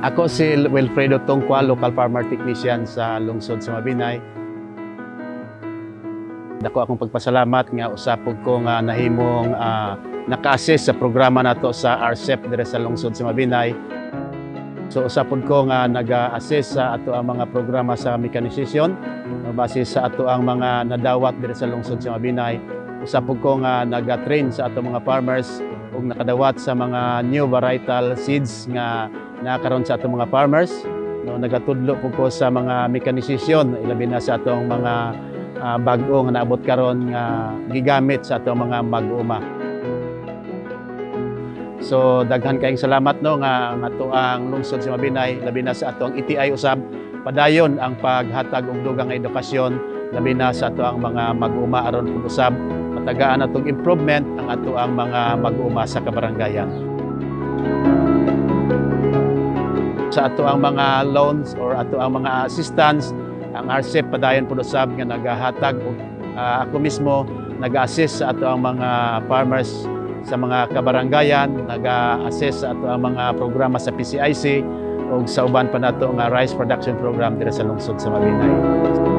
Ako si Wilfredo Tongkwa, local farmer technician sa lungsod sa Mabinay. Dako akong pagpasalamat nga usapog ko nga nahimong naka-assist sa programa nato sa RCEP dire sa lungsod sa Mabinay. So usapod ko nga nag-assist sa ato ang mga programa sa mekanisasyon base sa ato ang mga nadawat dire sa lungsod sa Mabinay. Usapod ko nga nag-train sa ato mga farmers ug nakadawat sa mga new varietal seeds nga nakaroon sa atong mga farmers. No, nagatudlo po ko sa mga mekanisasyon, ilabi na sa atong mga bag-o nga naabot karon nga gigamit sa atong mga mag-uma. So daghan kayong salamat no nga ato ang lungsod sa Mabinay, labi na sa atong ETI usab padayon ang paghatag og dugang nga edukasyon labi na sa ato ang mga mag-uma aron usab matagaan atong improvement ang ato ang mga mag-uma sa kabaranggayan. Sa ato ang mga loans or ato ang mga assistance, ang RCEP padayon po usab nga nagahatag og ako mismo nag-assist sa ato ang mga farmers sa mga kabaranggayan, nag-assist sa ato ang mga programa sa PCIC ug sa uban pa nato nga rice production program diri sa lungsod sa Mabinay.